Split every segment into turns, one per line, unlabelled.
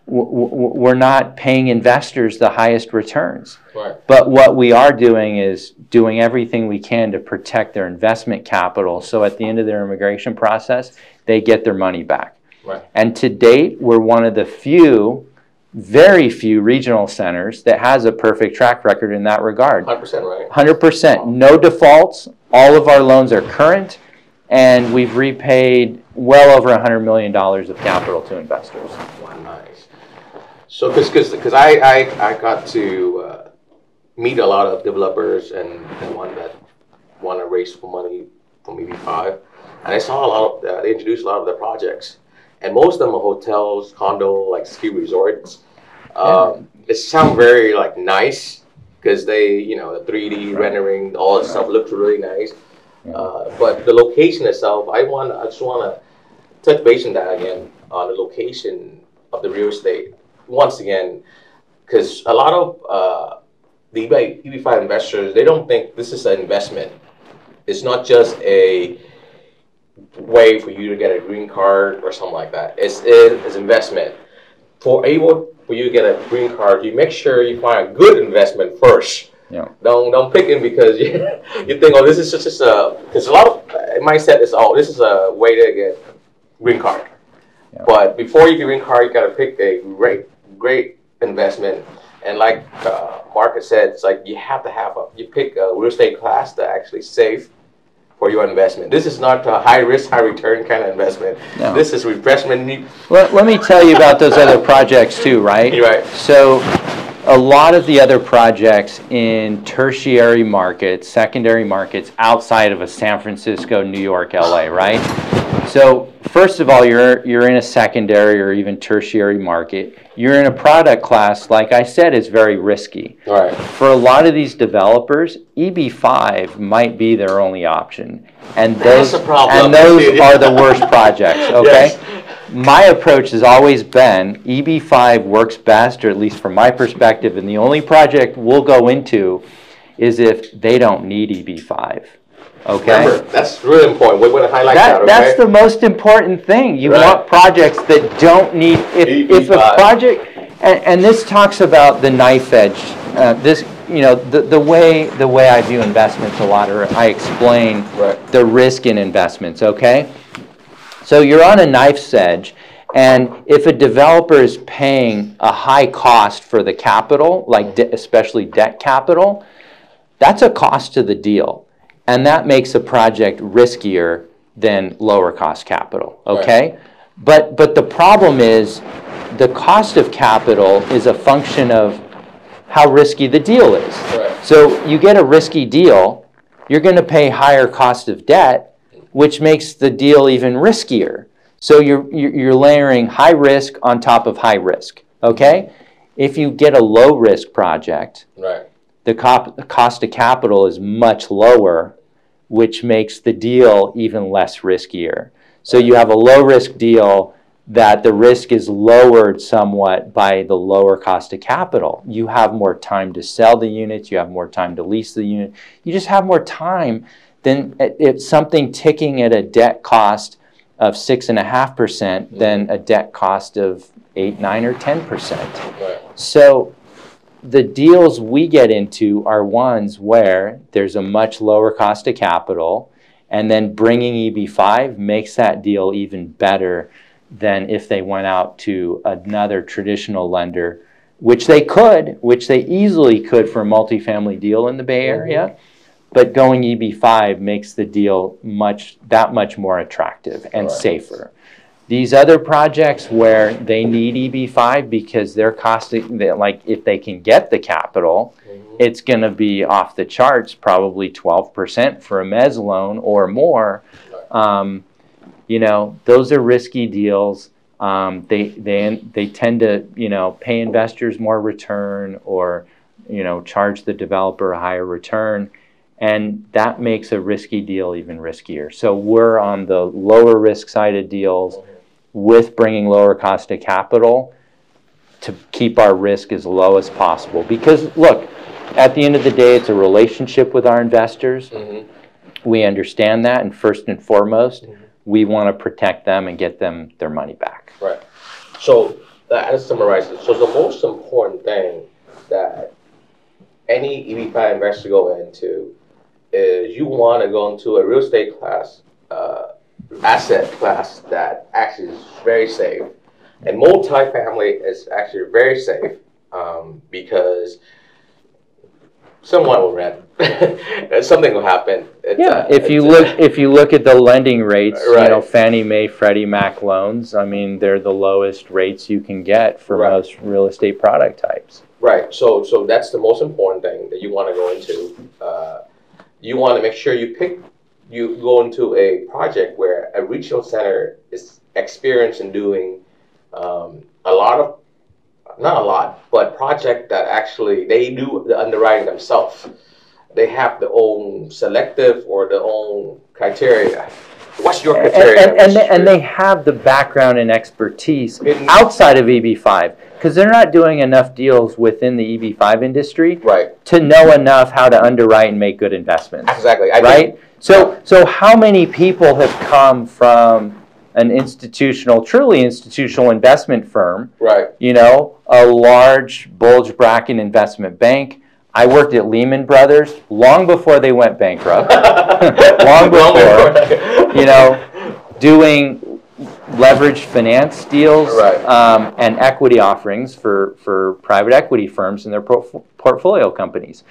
We're not paying investors the highest returns.
Right.
But what we are doing is doing everything we can to protect their investment capital, so at the end of their immigration process, they get their money back.
Right.
And to date, we're one of the few, very few regional centers that has a perfect track record in that regard.
100%, right?
100%. No defaults. All of our loans are current, and we've repaid well over $100 million of capital to investors.
Wow, nice. So, because I got to meet a lot of developers and one that want to raise money from EB5, and I saw a lot of they introduced a lot of their projects, and most of them are hotels, condo, like ski resorts. It sounds very like nice because they, you know, the 3D rendering, all that stuff looks really nice. But the location itself, I just want to touch base on that again, on the location of the real estate. Once again, because a lot of the EB5 investors, they don't think this is an investment. It's not just a way for you to get a green card or something like that. It's investment. For you to get a green card, you make sure you find a good investment first.
Yeah.
Don't pick it because you think, oh, this is just because a lot of mindset is, oh, this is a way to get green card. Yeah. But before you get green card, you got to pick a great investment. And like Mark has said, it's like you have to you pick a real estate class that actually safe for your investment. This is not a high risk, high return kind of investment. No. This is investment.
Let me tell you about those other projects too, right?
You're right.
So a lot of the other projects in tertiary markets, secondary markets outside of a San Francisco, New York, LA, right? So first of all, you're in a secondary or even tertiary market. You're in a product class, like I said, is very risky.
Right.
For a lot of these developers, EB5 might be their only option. And those are the worst projects, okay? Yes. My approach has always been EB5 works best, or at least from my perspective, and the only project we'll go into is if they don't need EB5. Okay.
Remember, that's really important. We want to highlight that. Okay?
That's the most important thing. You want projects that don't need. If a project, and this talks about the knife edge. This, you know, the way I view investments a lot, or I explain the risk in investments. Okay. So you're on a knife's edge, and if a developer is paying a high cost for the capital, like especially debt capital, that's a cost to the deal. And that makes a project riskier than lower cost capital, okay? Right. But the problem is the cost of capital is a function of how risky the deal is. Right. So you get a risky deal, you're going to pay higher cost of debt, which makes the deal even riskier. So you're layering high risk on top of high risk, okay? If you get a low risk project, the cost of capital is much lower, which makes the deal even less riskier. So you have a low risk deal that the risk is lowered somewhat by the lower cost of capital. You have more time to sell the units, you have more time to lease the unit. You just have more time than it's something ticking at a debt cost of 6.5% than a debt cost of 8, 9, or 10%. So the deals we get into are ones where there's a much lower cost of capital, and then bringing EB5 makes that deal even better than if they went out to another traditional lender, which they easily could for a multifamily deal in the Bay Area. But going EB5 makes the deal that much more attractive and safer. These other projects where they need EB5 because they're costing, like if they can get the capital, it's going to be off the charts, probably 12% for a mezz loan or more. You know, those are risky deals. They tend to, you know, pay investors more return, or, you know, charge the developer a higher return. And that makes a risky deal even riskier. So we're on the lower risk side of deals with bringing lower cost of capital. to keep our risk as low as possible. Because look, at the end of the day, it's a relationship with our investors. We understand that, and first and foremost, we want to protect them and get them their money back.
Right. So that summarizes. So the most important thing that any EB5 investor go into is you want to go into a real estate class, asset class that actually is very safe. And multifamily is actually very safe because someone will rent. Something will happen.
If you look at the lending rates, you know, Fannie Mae, Freddie Mac loans, I mean, they're the lowest rates you can get for most real estate product types.
Right. So that's the most important thing that you want to go into. You want to make sure you go into a project where a regional center is experienced in doing not a lot, but project that actually they do the underwriting themselves. They have their own selective or their own criteria. What's your criteria?
And they have the background and expertise outside of EB5, because they're not doing enough deals within the EB5 industry to know enough how to underwrite and make good investments.
Exactly.
So how many people have come from an truly institutional investment firm, you know, a large bulge bracket investment bank? I worked at Lehman Brothers long before they went bankrupt, long before, you know, doing leveraged finance deals and equity offerings for private equity firms and their portfolio companies.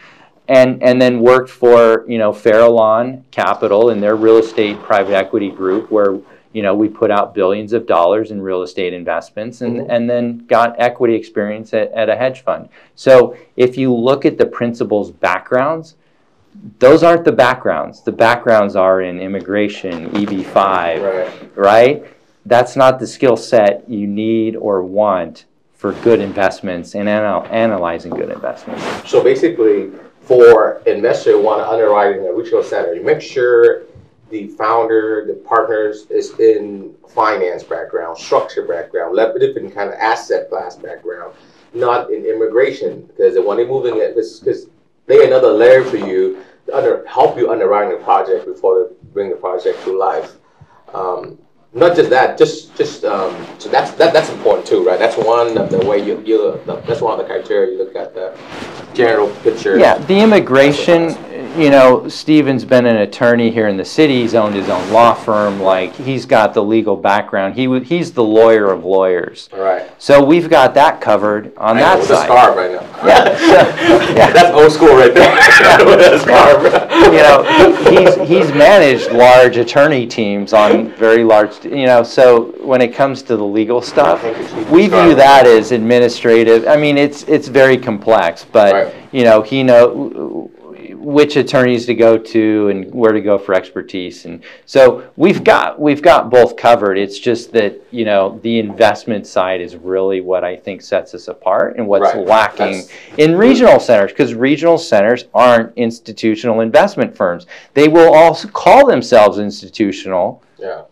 And then worked for, you know, Farallon Capital and their real estate private equity group, where, you know, we put out billions of dollars in real estate investments, and then got equity experience at a hedge fund. So if you look at the principals' backgrounds, those aren't the backgrounds. The backgrounds are in immigration, EB5, right? That's not the skill set you need or want for good investments and analyzing good investments.
So basically, for investors who want to underwrite in a regional center, you make sure the founder, the partners is in finance background, structure background, different kind of asset class background, not in immigration, because when they move in, because they another layer for you to help you underwriting the project before they bring the project to life. Not just that, so that's important too, right? That's one of the way that's one of the criteria you look at the general picture.
Yeah, the immigration, you know, Steven's been an attorney here in the city. He's owned his own law firm. Like, he's got the legal background. He's the lawyer of lawyers.
Right.
So we've got that covered on that side.
With a scarf right now.
Yeah.
That's old school right there. With a scarf.
You know, he's managed large attorney teams on very large, you know, so when it comes to the legal stuff, we view that as administrative. I mean, it's very complex, but, you know, he knows which attorneys to go to and where to go for expertise, and so we've got both covered. It's just that, you know, the investment side is really what I think sets us apart and what's lacking in regional centers, because regional centers aren't institutional investment firms. They will also call themselves institutional,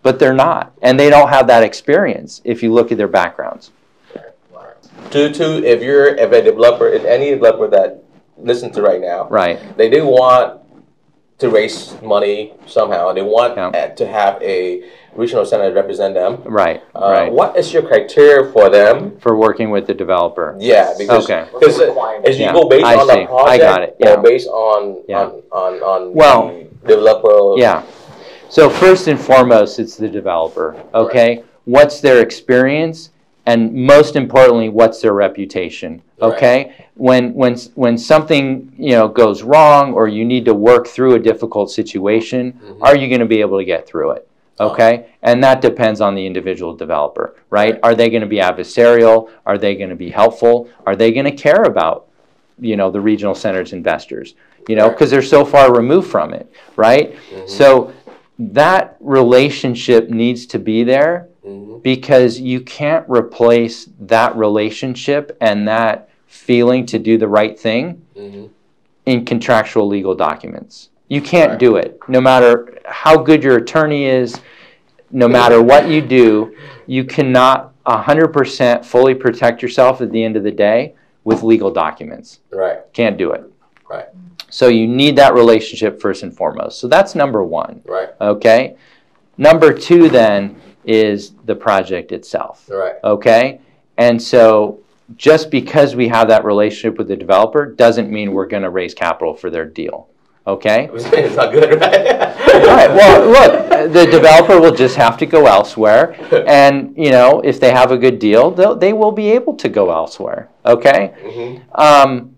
but they're not, and they don't have that experience if you look at their backgrounds.
If you're a developer, if any developer that listen to right now, they do want to raise money somehow. They want to have a regional center represent them. What is your criteria for them
for working with the developer?
Yeah, because as you go based on the project, or based on the developer.
Yeah. So first and foremost, it's the developer. Okay, what's their experience, and most importantly, what's their reputation? Okay. When something, you know, goes wrong, or you need to work through a difficult situation, are you going to be able to get through it? Okay, and that depends on the individual developer, right? Are they going to be adversarial? Are they going to be helpful? Are they going to care about, you know, the regional center's investors? You know, because they're so far removed from it, right? So that relationship needs to be there, because you can't replace that relationship and that feeling to do the right thing in contractual legal documents. You can't do it. No matter how good your attorney is, no matter what you do, you cannot 100% fully protect yourself at the end of the day with legal documents.
Right.
Can't do it.
Right.
So you need that relationship first and foremost. So that's number one.
Right.
Okay. Number two then is the project itself.
Right.
Okay. And so just because we have that relationship with the developer doesn't mean we're going to raise capital for their deal. Okay?
It's not good, right?
Right. Well, look, the developer will just have to go elsewhere. And, you know, if they have a good deal, they will be able to go elsewhere. Okay? Mm-hmm.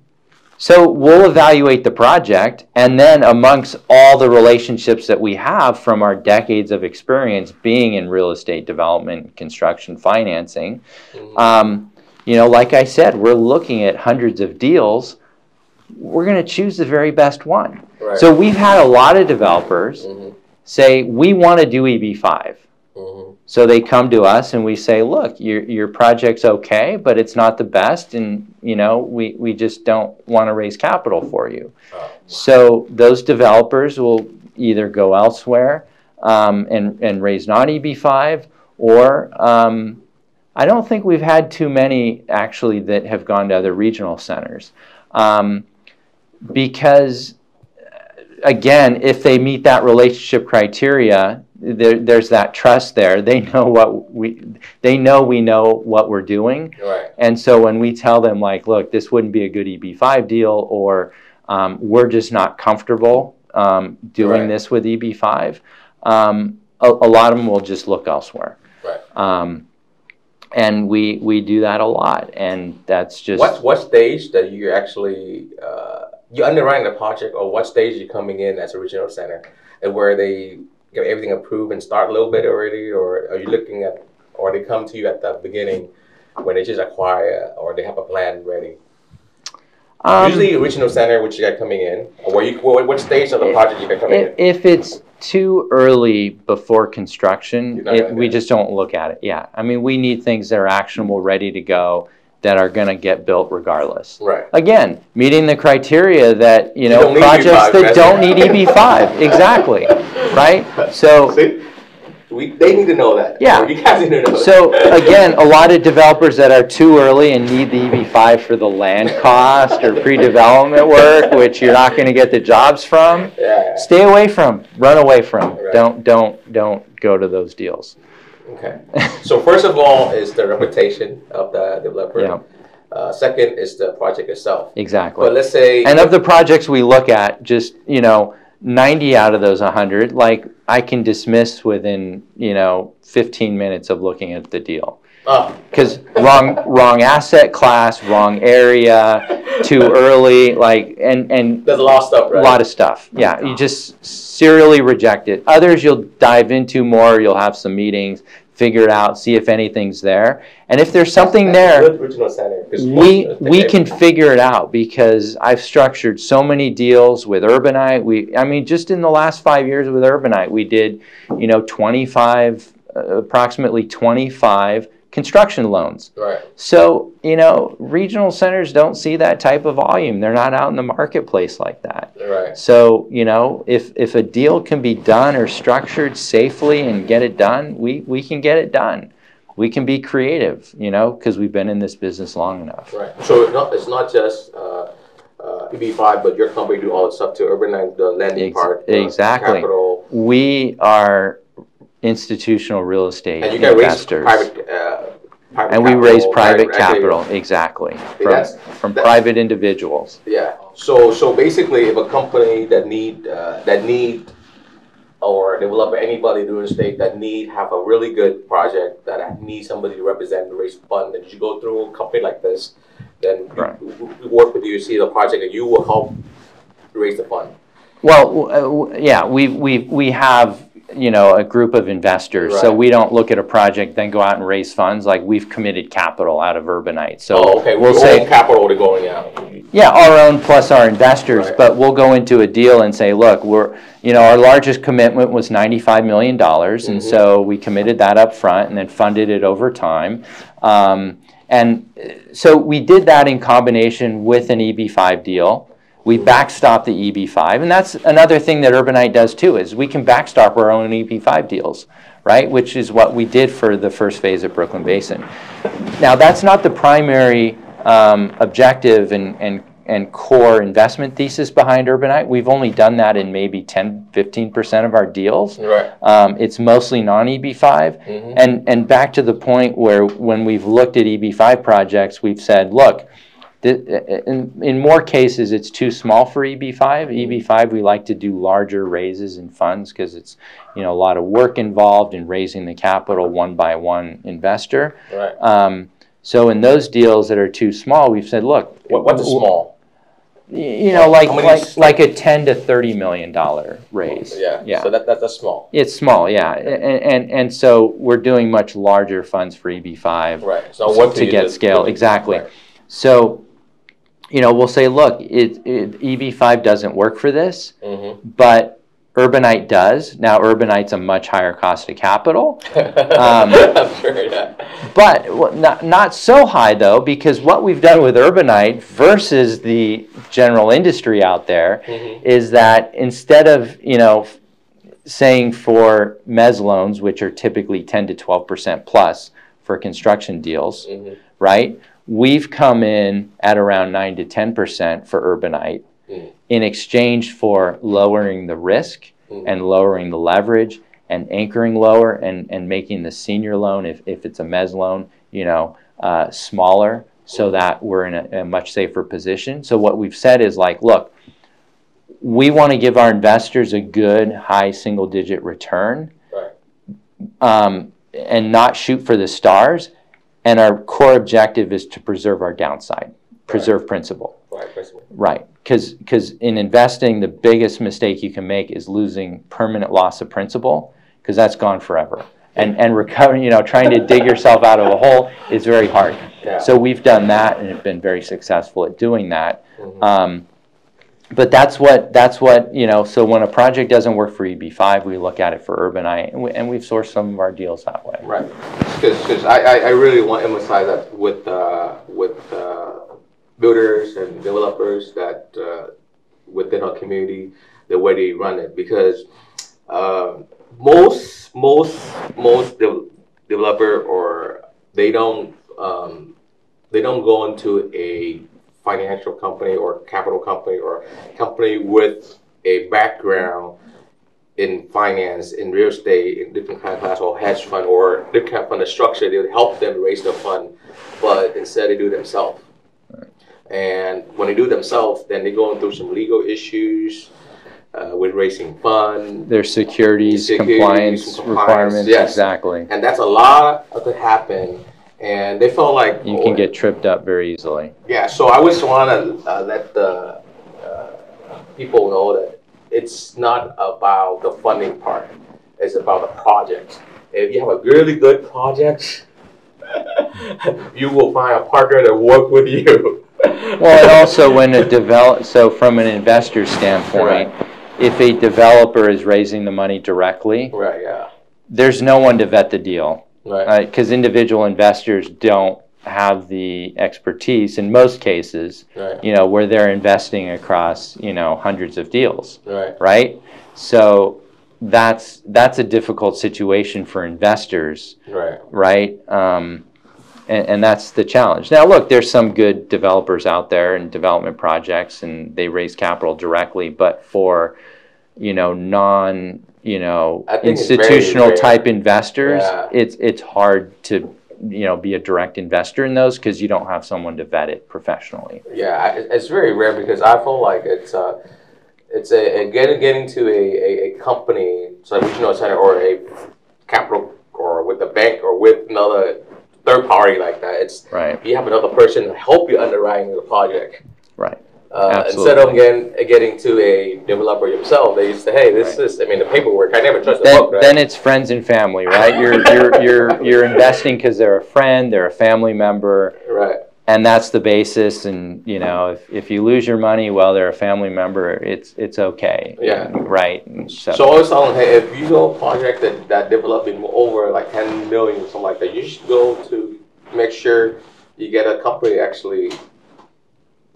So we'll evaluate the project, and then amongst all the relationships that we have from our decades of experience being in real estate development, construction, financing, you know, like I said, we're looking at hundreds of deals. We're going to choose the very best one. Right. So we've had a lot of developers say, we want to do EB5. So they come to us and we say, look, your project's okay, but it's not the best, and you know we just don't want to raise capital for you. So those developers will either go elsewhere and raise non-EB5, or I don't think we've had too many actually that have gone to other regional centers. Because again, if they meet that relationship criteria, there's that trust there. They know we know what we're doing. Right. And so when we tell them, like, look, this wouldn't be a good EB5 deal, or we're just not comfortable doing this with EB5, a lot of them will just look elsewhere. Right. And we do that a lot, and that's just...
What stage that you actually... you underwriting the project, or what stage you're coming in as a regional center, and where they get everything approved and start a little bit already, or are you looking at, or they come to you at the beginning when they just acquire, or they have a plan ready? Usually regional center, which you got coming in, or what stage of the project you got coming in?
If it's too early before construction, we just don't look at it. Yeah, I mean, we need things that are actionable, ready to go, that are going to get built regardless. Right. Again, meeting the criteria that, you know, projects that don't need EB5. Exactly. Right? So...
See? They need to know that.
Yeah.
You guys need to know that.
So, again, a lot of developers that are too early and need the EB5 for the land cost or pre-development work, which you're not going to get the jobs from, stay away from, run away from. Right. Don't go to those deals.
Okay. So first of all is the reputation of the developer. Yeah. Second is the project itself.
Exactly.
But let's say...
And of the projects we look at, just, you know, 90 out of those 100, like, I can dismiss within, you know, 15 minutes of looking at the deal. Because wrong asset class, wrong area, too early, like, and
there's a lot of stuff, right?
A lot of stuff. Yeah, you just serially reject it. Others you'll dive into more. You'll have some meetings, figure it out, see if anything's there, and if there's something there, we can figure it out, because I've structured so many deals with Urbanite. I mean, just in the last 5 years with Urbanite, we did, you know, approximately 25 construction loans. Right. So, you know, regional centers don't see that type of volume. They're not out in the marketplace like that. Right. So, you know, if a deal can be done or structured safely and get it done, we can get it done. We can be creative, you know, because we've been in this business long enough.
Right. So it's not just EB5, but your company do all the stuff to Urbanite, the lending part.
Exactly.
Capital.
We are institutional real estate
and you can
investors.
Raise private
and we raise private capital, exactly, from private individuals.
Yeah. So basically, if a company that need or developer, anybody doing state that have a really good project that needs somebody to represent and raise fund, and you go through a company like this, then we work with you, see the project, and you will help raise the fund.
Well, yeah, we have, you know, a group of investors, so we don't look at a project then go out and raise funds. Like, we've committed capital out of Urbanite, so we'll say
capital to going out.
Yeah, our own plus our investors, but we'll go into a deal and say, look, our largest commitment was $95 million, and so we committed that up front and then funded it over time. And so we did that in combination with an EB5 deal. We backstop the EB5, and that's another thing that Urbanite does too, is we can backstop our own EB5 deals, right? Which is what we did for the first phase of Brooklyn Basin. Now, that's not the primary objective and core investment thesis behind Urbanite. We've only done that in maybe 10-15% of our deals.
Right.
It's mostly non-EB5. And back to the point where when we've looked at EB5 projects, we've said, look, in more cases, it's too small for EB5. EB5, we like to do larger raises in funds because it's, a lot of work involved in raising the capital one by one investor.
Right.
So in those deals that are too small, we've said, look,
what's small?
Like a $10 to $30 million raise.
Yeah. So that's small.
It's small, yeah. And so we're doing much larger funds for EB5.
Right. So
to get scale. Exactly.
Right.
So, we'll say, look, EB5 doesn't work for this, but Urbanite does. Now, Urbanite's a much higher cost of capital.
I'm sure, yeah.
But not so high, though, because what we've done with Urbanite versus the general industry out there is that instead of, saying for mezz loans, which are typically 10 to 12% plus for construction deals, right? We've come in at around 9 to 10% for Urbanite in exchange for lowering the risk and lowering the leverage and anchoring lower and making the senior loan, if it's a mezz loan, smaller so that we're in a much safer position. So what we've said is like, look, we want to give our investors a good high single-digit return, and not shoot for the stars. And our core objective is to preserve our downside, preserve principal. Right. Because in investing, the biggest mistake you can make is losing permanent loss of principal, because that's gone forever. And recovering, trying to dig yourself out of a hole is very hard.
Yeah.
So we've done that and have been very successful at doing that. But that's what, so when a project doesn't work for EB5, we look at it for Urbanite, and we've sourced some of our deals that way.
Right. Because I really want to emphasize that with builders and developers that within our community, the way they run it, because most developer, or they don't go into a financial company or capital company or company with a background in finance, in real estate, in different kind of class, or hedge fund, or different kind of fund structure. They would help them raise the fund, but instead they do it themselves. And when they do it themselves, then they're going through some legal issues with raising fund.
There's securities compliance requirements.
Yes.
Exactly.
And that's a lot that happen. And they felt like
you can get tripped up very easily.
Yeah, so I just want to let the people know that it's not about the funding part. It's about the project. If you have a really good project, you will find a partner that work with you.
Well, and also when so from an investor standpoint, if a developer is raising the money directly, there's no one to vet the deal. Because individual investors don't have the expertise in most cases, where they're investing across, hundreds of deals, right? So that's a difficult situation for investors, right? And that's the challenge. Now, look, there's some good developers out there and development projects, and they raise capital directly, but for, institutional type investors, it's hard to be a direct investor in those because you don't have someone to vet it professionally.
Yeah, it's very rare, because I feel like it's getting to a company, so a regional center or a capital, or with a bank or with another third party like that. It's you have another person to help you underwriting the project. Instead of getting to a developer yourself, they used to, hey, this is, the paperwork. I never trust the book, right?
Then it's friends and family, right? You're investing because they're a friend, they're a family member, and that's the basis. And if you lose your money, well, they're a family member. It's okay. Right. And
so I was telling, hey, if you go project that developing over like 10 million or something like that, you should go to make sure you get a company that actually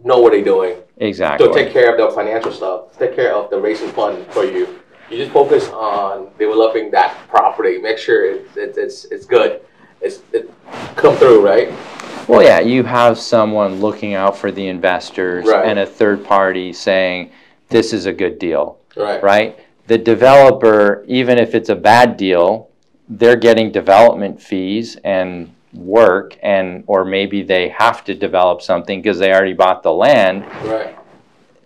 know what they're doing.
Exactly.
So take care of the financial stuff. Take care of the raising fund for you. You just focus on developing that property. Make sure it's good. It come through, right?
Well, yeah, you have someone looking out for the investors and a third party saying, this is a good deal, right? The developer, even if it's a bad deal, they're getting development fees and work, or maybe they have to develop something because they already bought the land.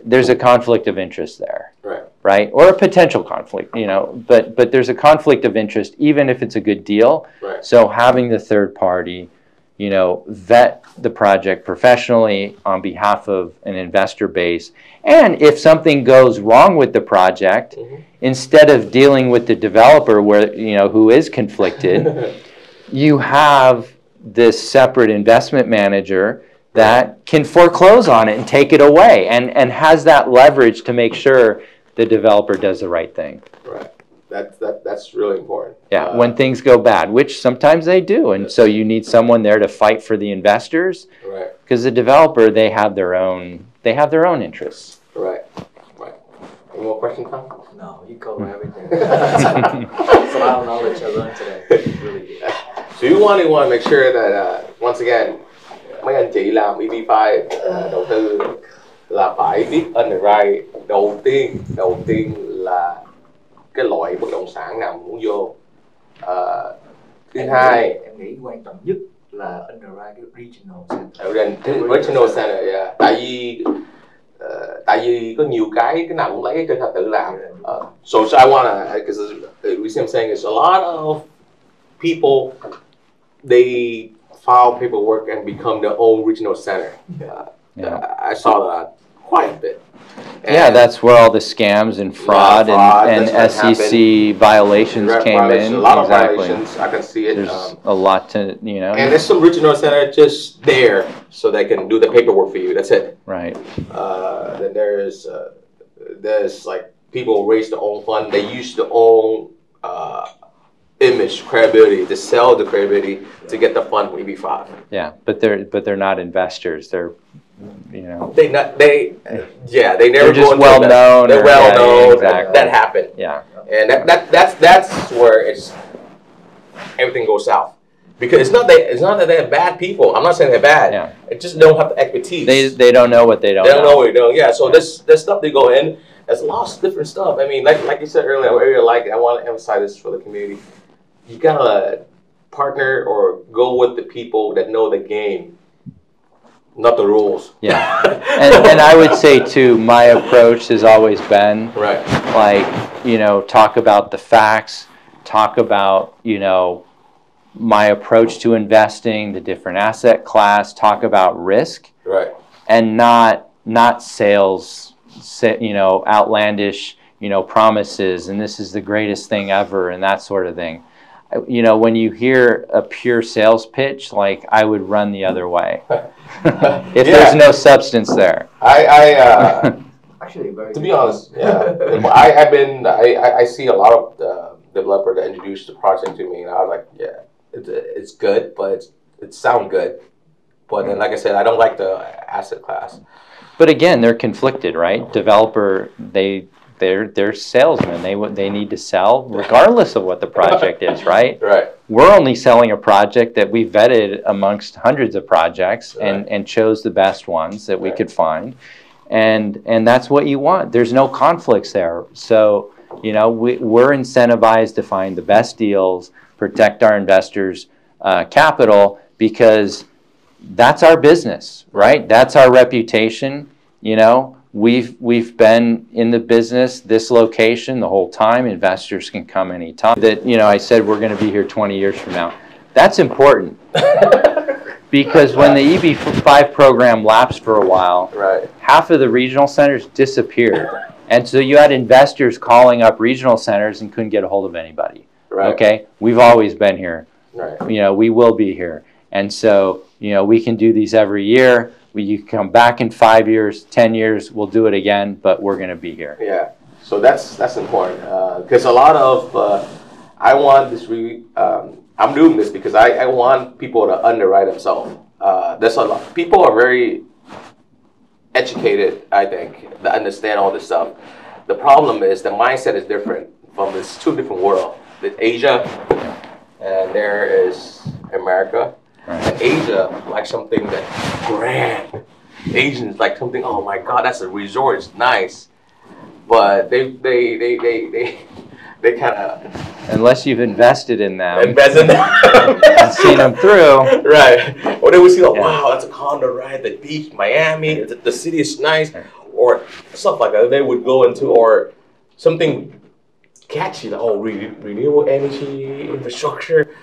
There's a conflict of interest there, right? Or a potential conflict, but there's a conflict of interest even if it's a good deal. So having the third party, vet the project professionally on behalf of an investor base. And if something goes wrong with the project, instead of dealing with the developer who is conflicted, you have this separate investment manager that can foreclose on it and take it away and has that leverage to make sure the developer does the right thing.
That's really important.
Yeah, when things go bad, which sometimes they do, and so you need someone there to fight for the investors. Because the developer, they have their own interests.
Right. Any more questions, Tom?
No, you cover everything. It's a lot of knowledge I learned today. Really good.
So you want to make sure that once again, mấy anh chị làm EB5 đầu tư là phải biết underwrite đầu tiên là cái loại bất động sản nào muốn vô. Thứ hai,
em nghĩ quan trọng nhất là underwrite cái regional center.
Regional center, yeah. Tại vì có nhiều cái nào cũng lấy trên tự làm. So I wanna, because the reason I'm saying is a lot of people, they file paperwork and become their own regional center. I saw that quite a bit.
And that's where all the scams and fraud and SEC violations came in.
A lot of violations. I can see it.
There's a lot to,
And there's some regional center just there so they can do the paperwork for you. That's it.
Right.
Then there's like people raise their own fund. They use their own image, credibility, to sell the credibility to get the fund from EB5.
Yeah, but they're not investors. They're
they never
they're just
go
well known.
They're well known.
Exactly.
That happened.
Yeah.
And that's where everything goes south. Because it's not that they're bad people. I'm not saying they're bad.
Yeah.
They just don't have the expertise.
They don't know what they don't know.
They don't know what they don't. Yeah. So there's stuff they go in. There's lots of different stuff. I mean, like you said earlier, I really like it. I want to emphasize this for the community. You gotta partner or go with the people that know the game, not the rules.
Yeah. and I would say too, my approach has always been talk about the facts, talk about my approach to investing, the different asset class, talk about risk, and not sales, outlandish, promises, and this is the greatest thing ever, and that sort of thing. When you hear a pure sales pitch, I would run the other way. If there's no substance there.
Actually,
to be honest, I see a lot of developers that introduced the project to me, and I was like, yeah, it's good, but it sounds good. But then, like I said, I don't like the asset class.
But again, they're conflicted, right? Developer, they're salesmen. They need to sell regardless of what the project is, right? We're only selling a project that we vetted amongst hundreds of projects and chose the best ones that we could find, and that's what you want. There's no conflicts there. So we're incentivized to find the best deals, protect our investors' capital, because that's our business, right? That's our reputation. We've been in the business, this location, the whole time. Investors can come anytime. That I said we're going to be here 20 years from now. That's important because when the EB5 program lapsed for a while, half of the regional centers disappeared, and so you had investors calling up regional centers and couldn't get a hold of anybody. Okay, we've always been here. We will be here, and so we can do these every year. You can come back in 5 years, 10 years, we'll do it again, but we're going to be here.
Yeah, so that's important because a lot of I want this. I'm doing this because I want people to underwrite themselves. There's a lot. People are very educated, I think, to understand all this stuff. The problem is the mindset is different from this two different world. There's Asia, and there is America.
Right.
And Asia like something that's grand. Asians like something. Oh my God, that's a resort. It's nice, but they kind of
Unless you've invested in them
invest in them
and seen them through.
Right. Or they would see, like, wow, that's a condo, right? The beach, Miami, the city is nice, or stuff like that. They would go into, or something catchy, like, oh, renewable energy infrastructure.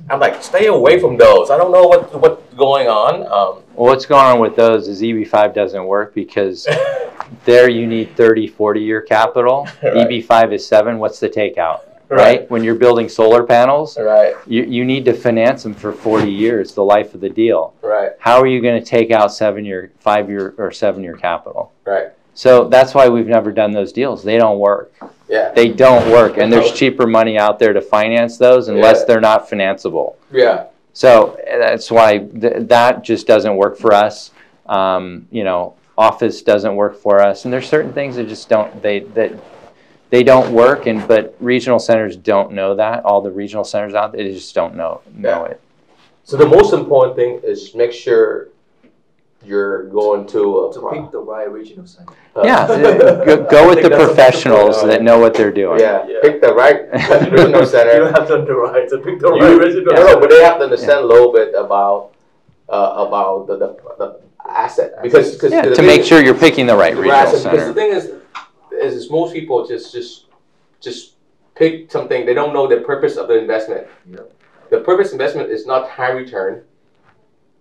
I'm like, stay away from those. I don't know what's going on.
Well, what's going on with those is EB5 doesn't work because there you need 30, 40-year capital.
Right.
EB5 is 7. What's the takeout?
Right.
When you're building solar panels,
Right.
you need to finance them for 40 years, the life of the deal.
Right.
How are you going to take out 5-year or 7-year capital?
Right.
So that's why we've never done those deals. They don't work.
Yeah.
They don't work, and there's cheaper money out there to finance those unless they're not financeable.
Yeah.
So that's why that just doesn't work for us. Office doesn't work for us, and there's certain things that just don't they don't work. But regional centers don't know that. All the regional centers out there, they just don't know it.
So the most important thing is make sure you're going to
pick the right regional center.
Go with the professionals that know what they're doing.
Yeah. Pick the right regional center.
You have to underwrite to pick the right regional
No,
center.
but they have to understand a little bit about the asset because
to make sure you're picking the right regional
because
center.
the thing is most people just pick something. They don't know the purpose of the investment.
Yeah.
The purpose investment is not high return.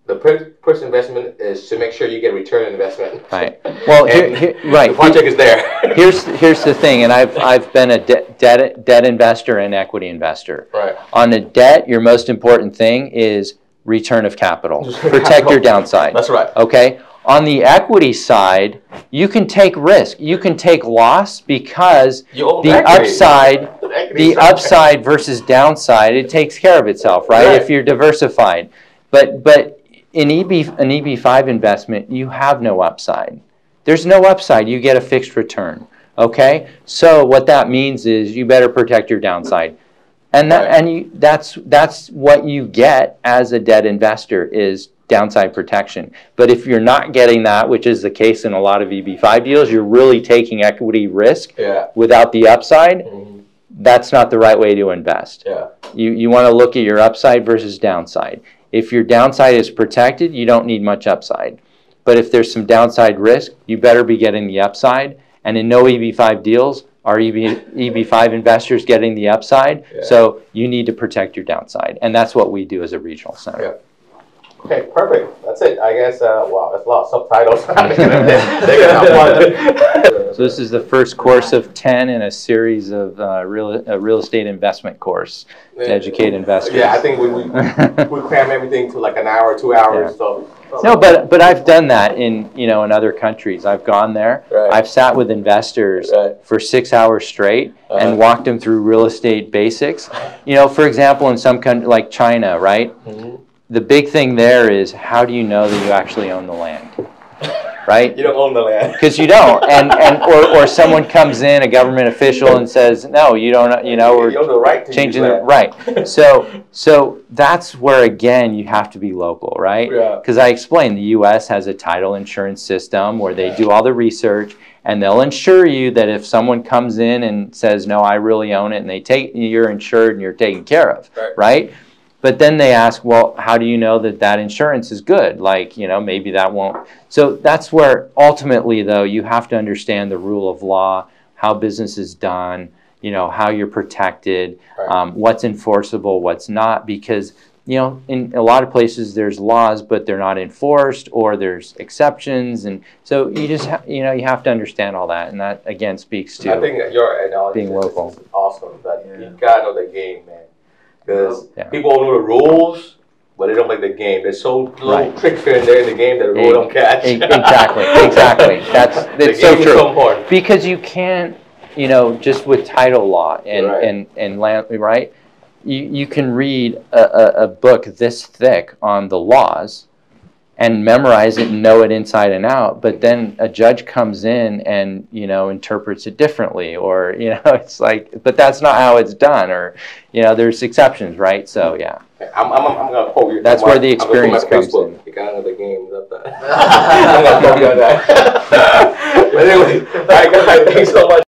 The purpose investment is to make sure you get return on investment.
Right. Well, right.
The project is there.
Here's the thing, and I've been a debt investor and equity investor.
Right.
On a debt, your most important thing is return of capital. Protect your downside.
That's right.
Okay. On the equity side, you can take risk. You can take loss because the upside versus downside, it takes care of itself, right? If you're diversified. But in an EB5 investment, you have no upside. There's no upside. You get a fixed return. Okay. So what that means is you better protect your downside. And that's what you get as a debt investor is downside protection. But if you're not getting that, which is the case in a lot of EB5 deals, you're really taking equity risk without the upside. That's not the right way to invest. You want to look at your upside versus downside. If your downside is protected, you don't need much upside. But if there's some downside risk, you better be getting the upside. And in no EB5 deals, are EB5 investors getting the upside? So you need to protect your downside. And that's what we do as a regional center.
Okay, perfect. That's it. I guess, wow, that's a lot of subtitles.
So this is the first course of 10 in a series of real estate investment course to educate investors.
Yeah, I think we cram everything to like an hour, 2 hours. So.
No, but I've done that in other countries. I've gone there. I've sat with investors for 6 hours straight and walked them through real estate basics. For example, in some countries like China, right? The big thing there is how do you know that you actually own the land, right?
You don't own the land
because you don't, or someone comes in, a government official, and says, no, you don't, or
you own the right to
changing the right. So that's where again you have to be local, right? Because I explained the U.S. has a title insurance system where they do all the research and they'll insure you that if someone comes in and says, no, I really own it, and you're insured and you're taken care of, right? But then they ask, well, how do you know that insurance is good? Like, maybe that won't. So that's where ultimately, though, you have to understand the rule of law, how business is done, how you're protected, what's enforceable, what's not. Because, in a lot of places there's laws, but they're not enforced or there's exceptions. And so you just, you have to understand all that. And that, again, speaks to
I think your analogy
being local.
Is awesome. That you got to know the game, man. Because people know the rules, but they don't make the game. There's so little tricks here and there in the game that the rule don't catch.
Exactly. It's so true. So because you can't, just with title law and land, right? You can read a book this thick on the laws, and memorize it and know it inside and out, but then a judge comes in and, you know, interprets it differently, or, you know, it's like, but that's not how it's done, or, you know, there's exceptions, right? So, yeah.
I'm gonna quote you.
That's where the experience comes in.
You got another game about that. I'm gonna quote you on that. But anyway, all right, guys, thanks so much.